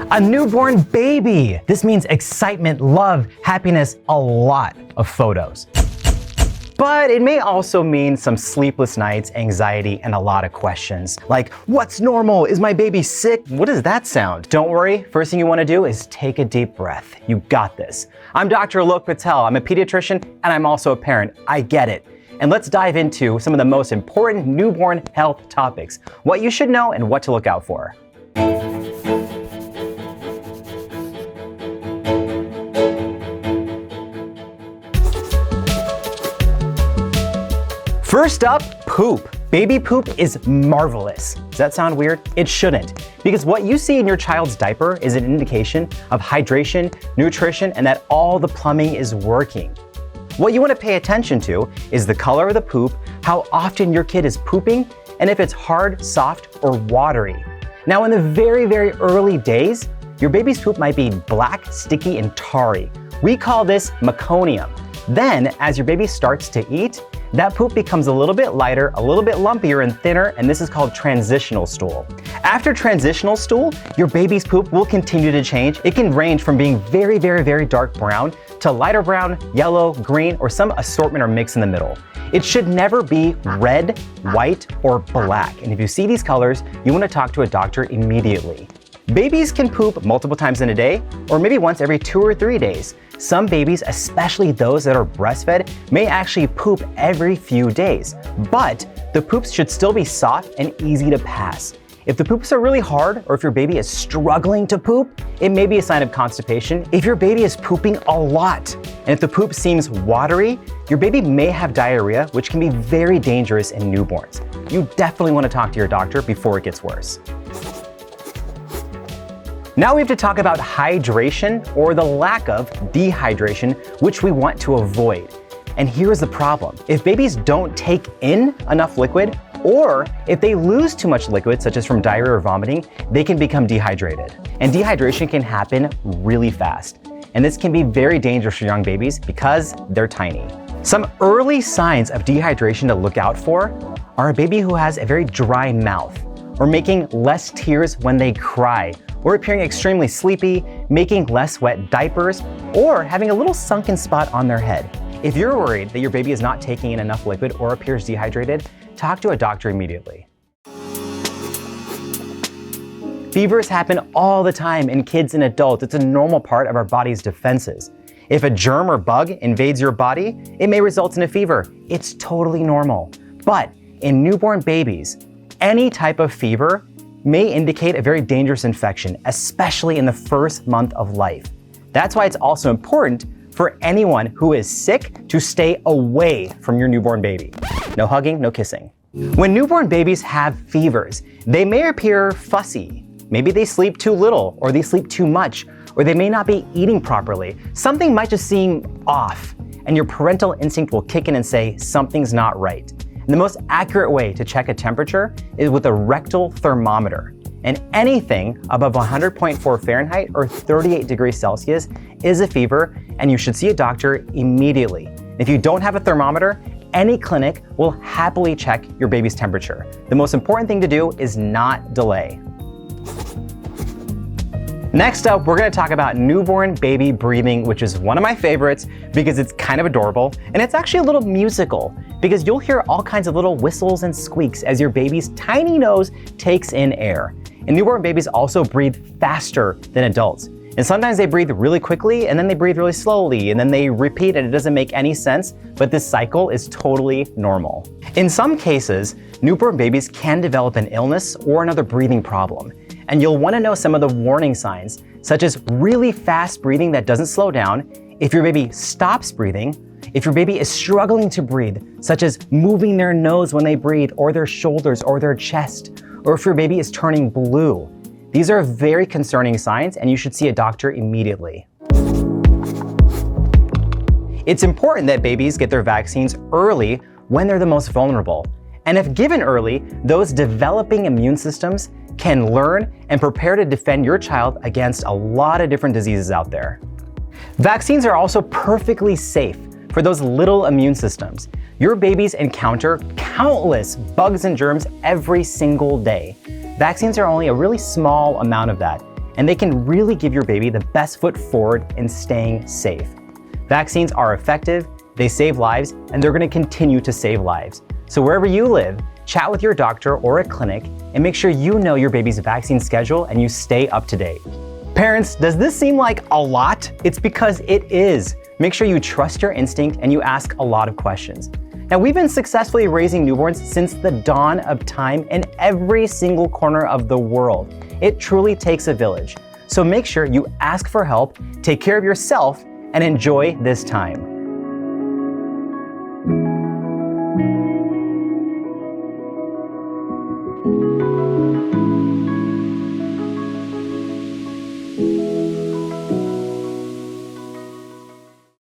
A newborn baby! This means excitement, love, happiness, a lot of photos. But it may also mean some sleepless nights, anxiety, and a lot of questions. Like, what's normal? Is my baby sick? What does that sound? Don't worry, first thing you want to do is take a deep breath. You got this. I'm Dr. Alouk Patel. I'm a pediatrician and I'm also a parent. I get it. And let's dive into some of the most important newborn health topics, what you should know and what to look out for. First up, poop. Baby poop is marvelous. Does that sound weird? It shouldn't, because what you see in your child's diaper is an indication of hydration, nutrition, and that all the plumbing is working. What you want to pay attention to is the color of the poop, how often your kid is pooping, and if it's hard, soft, or watery. Now, in the very, very early days, your baby's poop might be black, sticky, and tarry. We call this meconium. Then, as your baby starts to eat, that poop becomes a little bit lighter, a little bit lumpier and thinner, and this is called transitional stool. After transitional stool, your baby's poop will continue to change. It can range from being very, very, very dark brown to lighter brown, yellow, green, or some assortment or mix in the middle. It should never be red, white, or black. And if you see these colors, you want to talk to a doctor immediately. Babies can poop multiple times in a day, or maybe once every 2 or 3 days. Some babies, especially those that are breastfed, may actually poop every few days, but the poops should still be soft and easy to pass. If the poops are really hard, or if your baby is struggling to poop, it may be a sign of constipation. If your baby is pooping a lot, and if the poop seems watery, your baby may have diarrhea, which can be very dangerous in newborns. You definitely want to talk to your doctor before it gets worse. Now we have to talk about hydration, or the lack of dehydration, which we want to avoid. And here's the problem. If babies don't take in enough liquid, or if they lose too much liquid, such as from diarrhea or vomiting, they can become dehydrated. And dehydration can happen really fast. And this can be very dangerous for young babies because they're tiny. Some early signs of dehydration to look out for are a baby who has a very dry mouth, or making less tears when they cry, or appearing extremely sleepy, making less wet diapers, or having a little sunken spot on their head. If you're worried that your baby is not taking in enough liquid or appears dehydrated, talk to a doctor immediately. Fevers happen all the time in kids and adults. It's a normal part of our body's defenses. If a germ or bug invades your body, it may result in a fever. It's totally normal. But in newborn babies, any type of fever may indicate a very dangerous infection, especially in the first month of life. That's why it's also important for anyone who is sick to stay away from your newborn baby. No hugging, no kissing. When newborn babies have fevers, they may appear fussy. Maybe they sleep too little, or they sleep too much, or they may not be eating properly. Something might just seem off, and your parental instinct will kick in and say, something's not right. And the most accurate way to check a temperature is with a rectal thermometer. And anything above 100.4 Fahrenheit or 38 degrees Celsius is a fever, and you should see a doctor immediately. If you don't have a thermometer, any clinic will happily check your baby's temperature. The most important thing to do is not delay. Next up, we're going to talk about newborn baby breathing, which is one of my favorites because it's kind of adorable, and it's actually a little musical because you'll hear all kinds of little whistles and squeaks as your baby's tiny nose takes in air. And newborn babies also breathe faster than adults. And sometimes they breathe really quickly, and then they breathe really slowly, and then they repeat, and it doesn't make any sense, but this cycle is totally normal. In some cases, newborn babies can develop an illness or another breathing problem. And you'll want to know some of the warning signs, such as really fast breathing that doesn't slow down, if your baby stops breathing, if your baby is struggling to breathe, such as moving their nose when they breathe, or their shoulders, or their chest, or if your baby is turning blue. These are very concerning signs, and you should see a doctor immediately. It's important that babies get their vaccines early when they're the most vulnerable. And if given early, those developing immune systems can learn and prepare to defend your child against a lot of different diseases out there. Vaccines are also perfectly safe for those little immune systems. Your babies encounter countless bugs and germs every single day. Vaccines are only a really small amount of that, and they can really give your baby the best foot forward in staying safe. Vaccines are effective, they save lives, and they're going to continue to save lives. So wherever you live, chat with your doctor or a clinic and make sure you know your baby's vaccine schedule and you stay up to date. Parents, does this seem like a lot? It's because it is. Make sure you trust your instinct and you ask a lot of questions. Now, we've been successfully raising newborns since the dawn of time in every single corner of the world. It truly takes a village. So make sure you ask for help, take care of yourself, and enjoy this time.